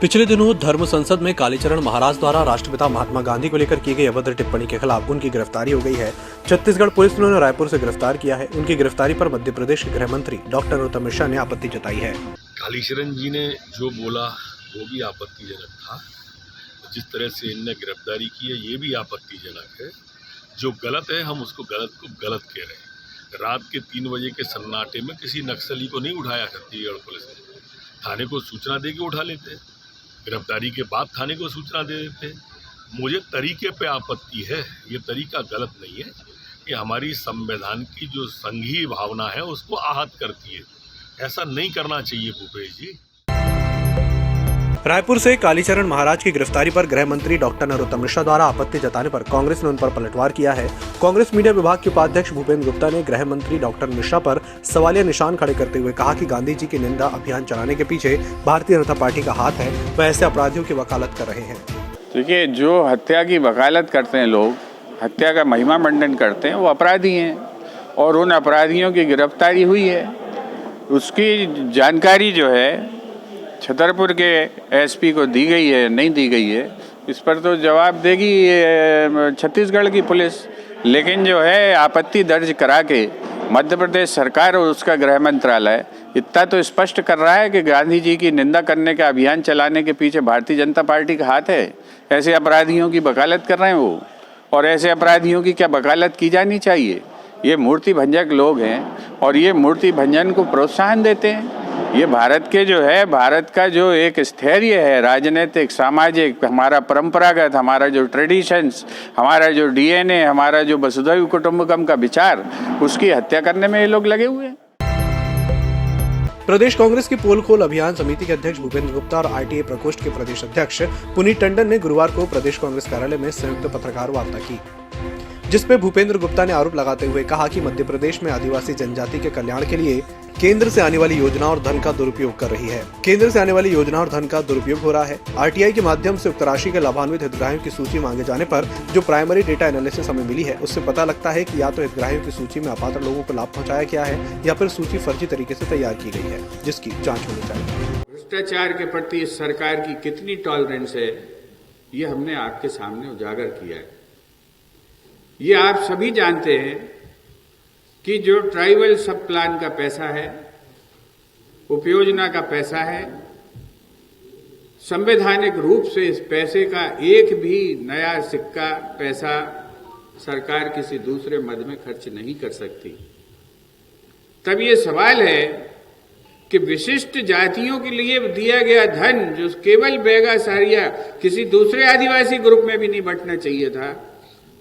पिछले दिनों धर्म संसद में कालीचरण महाराज द्वारा राष्ट्रपिता महात्मा गांधी को लेकर की गई अभद्र टिप्पणी के खिलाफ उनकी गिरफ्तारी हो गई है। छत्तीसगढ़ पुलिस ने उन्हें रायपुर से गिरफ्तार किया है। उनकी गिरफ्तारी पर मध्य प्रदेश के गृह मंत्री डॉक्टर नरोत्तम मिश्रा ने आपत्ति जताई है। कालीचरण जी ने जो बोला वो भी आपत्तिजनक था। जिस तरह से इनने गिरफ्तारी की है ये भी आपत्तिजनक है। जो गलत है हम उसको गलत को गलत कह रहे हैं। रात के 3 बजे के सन्नाटे में किसी नक्सली को नहीं उठाया छत्तीसगढ़ पुलिस ने। थाने को सूचना दे के उठा लेते, गिरफ्तारी के बाद थाने को सूचना दे देते। मुझे तरीके पे आपत्ति है। ये तरीका गलत नहीं है कि हमारी संविधान की जो संघीय भावना है उसको आहत करती है। ऐसा नहीं करना चाहिए भूपेश जी। रायपुर से कालीचरण महाराज की गिरफ्तारी पर गृह मंत्री डॉक्टर नरोत्तम मिश्रा द्वारा आपत्ति जताने पर कांग्रेस ने उन पर पलटवार किया है। कांग्रेस मीडिया विभाग के उपाध्यक्ष भूपेंद्र गुप्ता ने गृह मंत्री डॉक्टर मिश्रा पर सवालिया निशान खड़े करते हुए कहा कि गांधी जी की निंदा अभियान चलाने के पीछे भारतीय जनता पार्टी का हाथ है। वह ऐसे अपराधियों की वकालत कर रहे हैं। देखिए, जो हत्या की वकालत करते हैं लोग, हत्या का महिमा मंडन करते हैं, वो अपराधी हैं और उन अपराधियों की गिरफ्तारी हुई है। उसकी जानकारी जो है छतरपुर के एसपी को दी गई है, नहीं दी गई है, इस पर तो जवाब देगी छत्तीसगढ़ की पुलिस। लेकिन जो है आपत्ति दर्ज करा के मध्य प्रदेश सरकार और उसका गृह मंत्रालय इतना तो स्पष्ट कर रहा है कि गांधी जी की निंदा करने का अभियान चलाने के पीछे भारतीय जनता पार्टी का हाथ है। ऐसे अपराधियों की वकालत कर रहे हैं वो, और ऐसे अपराधियों की क्या वकालत की जानी चाहिए? ये मूर्ति भंजक लोग हैं और ये मूर्ति भंजन को प्रोत्साहन देते हैं। ये भारत के जो है, भारत का जो एक स्थैर्य है, राजनीतिक, सामाजिक, हमारा परंपरागत, हमारा जो ट्रेडिशंस, हमारा जो डीएनए, हमारा जो वसुधैव कुटुंबकम का विचार, उसकी हत्या करने में ये लोग लगे हुए हैं। प्रदेश कांग्रेस की पोल खोल अभियान समिति के अध्यक्ष भूपेंद्र गुप्ता और आरटीए प्रकोष्ठ के प्रदेश अध्यक्ष पुनीत टंडन ने गुरुवार को प्रदेश कांग्रेस कार्यालय में संयुक्त पत्रकार वार्ता की, जिसपे भूपेंद्र गुप्ता ने आरोप लगाते हुए कहा कि मध्य प्रदेश में आदिवासी जनजाति के कल्याण के लिए केंद्र से आने वाली योजना और धन का दुरुपयोग कर रही है। केंद्र से आने वाली योजना और धन का दुरुपयोग हो रहा है। आरटीआई के माध्यम से उक्त राशि के लाभान्वित हितग्राहियों की सूची मांगे जाने पर जो प्राइमरी डेटा एनालिसिस हमें मिली है, उससे पता लगता है कि या तो हितग्राहियों की सूची में अपात्र लोगों को लाभ पहुंचाया गया है या फिर सूची फर्जी तरीके से तैयार की गई है, जिसकी जाँच होनी चाहिए। भ्रष्टाचार के प्रति सरकार की कितनी टॉलरेंस है, ये हमने आपके सामने उजागर किया है। ये आप सभी जानते हैं कि जो ट्राइबल सब प्लान का पैसा है, उपयोजना का पैसा है, संवैधानिक रूप से इस पैसे का एक भी नया सिक्का पैसा सरकार किसी दूसरे मद में खर्च नहीं कर सकती। तब ये सवाल है कि विशिष्ट जातियों के लिए दिया गया धन जो केवल बैगा सारिया किसी दूसरे आदिवासी ग्रुप में भी नहीं बंटना चाहिए था,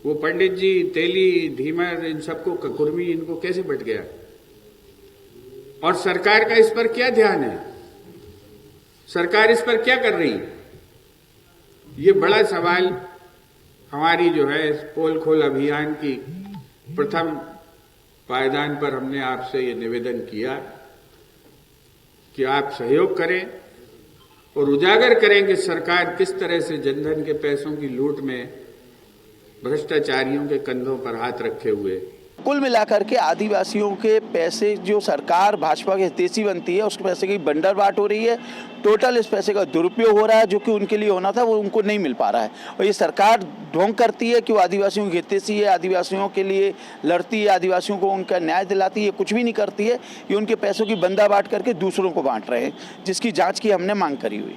वो पंडित जी, तेली, धीमर, इन सबको, कुर्मी, इनको कैसे बट गया? और सरकार का इस पर क्या ध्यान है? सरकार इस पर क्या कर रही? ये बड़ा सवाल हमारी जो है इस पोल खोल अभियान की प्रथम पायदान पर हमने आपसे ये निवेदन किया कि आप सहयोग करें और उजागर करें कि सरकार किस तरह से जनधन के पैसों की लूट में भ्रष्टाचारियों के कंधों पर हाथ रखे हुए। कुल मिलाकर के आदिवासियों के पैसे जो सरकार भाजपा के हितैषी बनती है, उस पैसे की बंटरबांट हो रही है। टोटल इस पैसे का दुरुपयोग हो रहा है, जो कि उनके लिए होना था वो उनको नहीं मिल पा रहा है। और ये सरकार ढोंग करती है कि वो आदिवासियों की हितैषी है, आदिवासियों के लिए लड़ती है, आदिवासियों को उनका न्याय दिलाती है। कुछ भी नहीं करती है, ये उनके पैसों की बंदा-बाट करके दूसरों को बांट रहे हैं, जिसकी जाँच की हमने मांग करी हुई।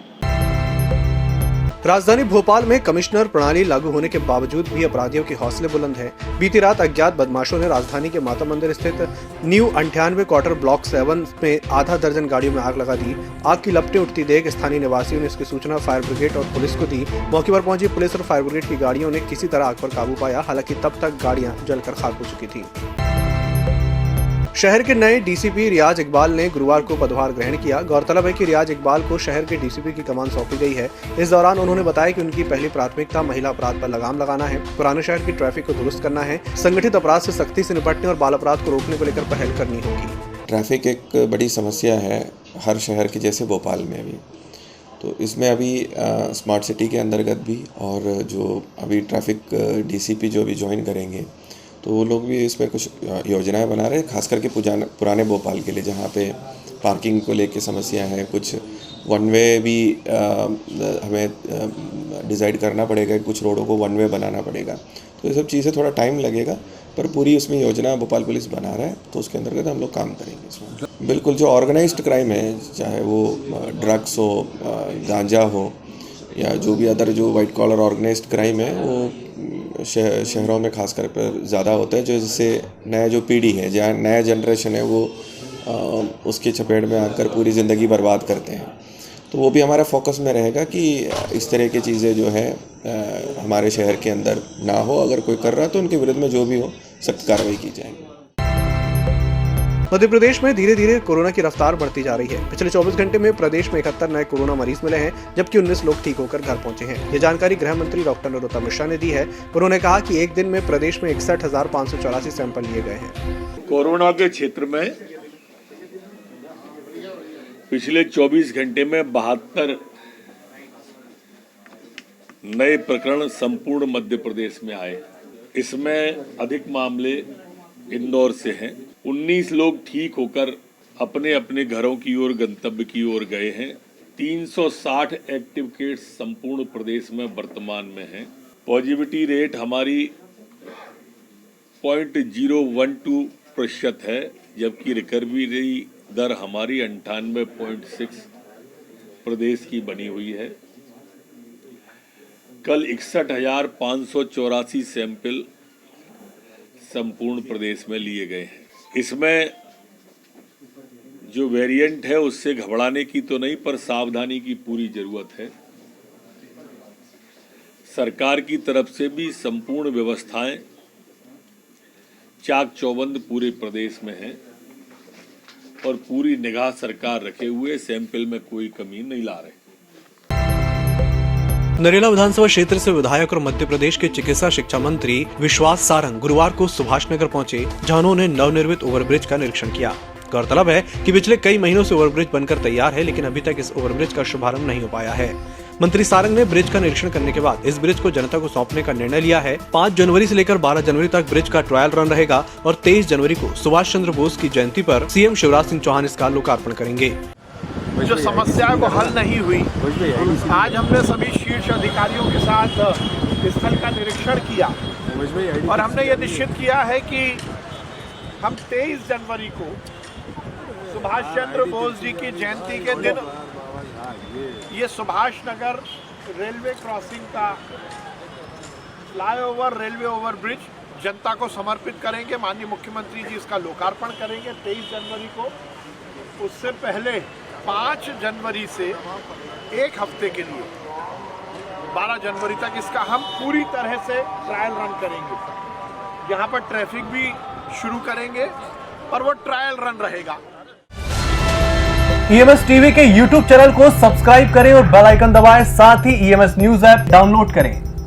राजधानी भोपाल में कमिश्नर प्रणाली लागू होने के बावजूद भी अपराधियों के हौसले बुलंद हैं। बीती रात अज्ञात बदमाशों ने राजधानी के माता मंदिर स्थित न्यू 98 क्वार्टर ब्लॉक 7 में आधा दर्जन गाड़ियों में आग लगा दी। आग की लपटें उठती देख स्थानीय निवासियों ने इसकी सूचना फायर ब्रिगेड और पुलिस को दी। मौके पर पहुंची पुलिस और फायर ब्रिगेड की गाड़ियों ने किसी तरह आग पर काबू पाया। हालांकि तब तक गाड़ियां जलकर खाक हो चुकी थी। शहर के नए डीसीपी रियाज इकबाल ने गुरुवार को पदभार ग्रहण किया। गौरतलब है कि रियाज इकबाल को शहर के डीसीपी की कमान सौंपी गई है। इस दौरान उन्होंने बताया कि उनकी पहली प्राथमिकता महिला अपराध पर लगाम लगाना है, पुराने शहर की ट्रैफिक को दुरुस्त करना है, संगठित अपराध से सख्ती से निपटने और बाल अपराध को रोकने को लेकर पहल करनी होगी। ट्रैफिक एक बड़ी समस्या है हर शहर की, जैसे भोपाल में भी। तो इसमें अभी स्मार्ट सिटी के अंतर्गत भी और जो अभी ट्रैफिक डीसीपी जो भी ज्वाइन करेंगे, तो वो लोग भी इसमें कुछ योजनाएं बना रहे हैं, खास करके पुराने भोपाल के लिए, जहाँ पे पार्किंग को लेके समस्या है, कुछ वन वे भी हमें डिसाइड करना पड़ेगा, कुछ रोडों को वन वे बनाना पड़ेगा। तो ये सब चीज़ें थोड़ा टाइम लगेगा, पर पूरी उसमें योजना भोपाल पुलिस बना रहा है, तो उसके अंतर्गत हम लोग काम करेंगे इसमें। बिल्कुल, जो ऑर्गेनाइज्ड क्राइम है, चाहे वो ड्रग्स हो, गांजा हो, या जो भी अदर जो वाइट कॉलर ऑर्गेनाइज्ड क्राइम है, वो शहरों में खासकर पर ज़्यादा होता है। जो जिससे नया जो पीढ़ी है, जहाँ नया जनरेशन है, वो उसकी चपेट में आकर पूरी ज़िंदगी बर्बाद करते हैं। तो वो भी हमारा फोकस में रहेगा कि इस तरह की चीज़ें जो है हमारे शहर के अंदर ना हो। अगर कोई कर रहा है तो उनके विरुद्ध में जो भी हो सख्त कार्रवाई की जाएगी। मध्य प्रदेश में धीरे धीरे कोरोना की रफ्तार बढ़ती जा रही है। पिछले 24 घंटे में प्रदेश में 71 नए कोरोना मरीज मिले हैं, जबकि 19 लोग ठीक होकर घर पहुंचे हैं। ये जानकारी गृह मंत्री डॉक्टर नरोत्तम मिश्रा ने दी है। उन्होंने कहा कि एक दिन में प्रदेश में 61,584 सैंपल लिए गए हैं। कोरोना के क्षेत्र में पिछले 24 घंटे में 72 नए प्रकरण संपूर्ण मध्य प्रदेश में आए। इसमें अधिक मामले इंदौर से हैं। 19 लोग ठीक होकर अपने अपने घरों की ओर, गंतव्य की ओर गए हैं। 360 एक्टिव केस संपूर्ण प्रदेश में वर्तमान में हैं। पॉजिटिविटी रेट हमारी 0.012% है, जबकि रिकवरी दर हमारी 98.6 प्रदेश की बनी हुई है। कल 61,584 सैंपल संपूर्ण प्रदेश में लिए गए हैं। इसमें जो वेरिएंट है उससे घबराने की तो नहीं, पर सावधानी की पूरी जरूरत है। सरकार की तरफ से भी संपूर्ण व्यवस्थाएं चाक चौबंद पूरे प्रदेश में है और पूरी निगाह सरकार रखे हुए सैंपल में कोई कमी नहीं ला रहे। नरेला विधानसभा क्षेत्र से विधायक और मध्य प्रदेश के चिकित्सा शिक्षा मंत्री विश्वास सारंग गुरुवार को सुभाष नगर पहुंचे, जहां उन्होंने नवनिर्मित ओवरब्रिज का निरीक्षण किया। गौरतलब है कि पिछले कई महीनों से ओवरब्रिज बनकर तैयार है, लेकिन अभी तक इस ओवरब्रिज का शुभारंभ नहीं हो पाया है। मंत्री सारंग ने ब्रिज का निरीक्षण करने के बाद इस ब्रिज को जनता को सौंपने का निर्णय लिया है। 5 जनवरी से लेकर 12 जनवरी तक ब्रिज का ट्रायल रन रहेगा और 23 जनवरी को सुभाष चंद्र बोस की जयंती पर सीएम शिवराज सिंह चौहान इसका लोकार्पण करेंगे। जो समस्याओं को हल नहीं हुई, आज हमने सभी शीर्ष अधिकारियों के साथ स्थल का निरीक्षण किया और हमने ये निश्चित किया है कि हम 23 जनवरी को सुभाष चंद्र बोस जी की जयंती के दिन ये सुभाष नगर रेलवे क्रॉसिंग का फ्लाईओवर रेलवे ओवरब्रिज जनता को समर्पित करेंगे। माननीय मुख्यमंत्री जी इसका लोकार्पण करेंगे 23 जनवरी को। उससे पहले 5 जनवरी से एक हफ्ते के लिए 12 जनवरी तक इसका हम पूरी तरह से ट्रायल रन करेंगे। यहाँ पर ट्रैफिक भी शुरू करेंगे और वो ट्रायल रन रहेगा। ईएमएस टीवी के YouTube चैनल को सब्सक्राइब करें और बेल आइकन दबाएं। साथ ही ईएमएस न्यूज ऐप डाउनलोड करें।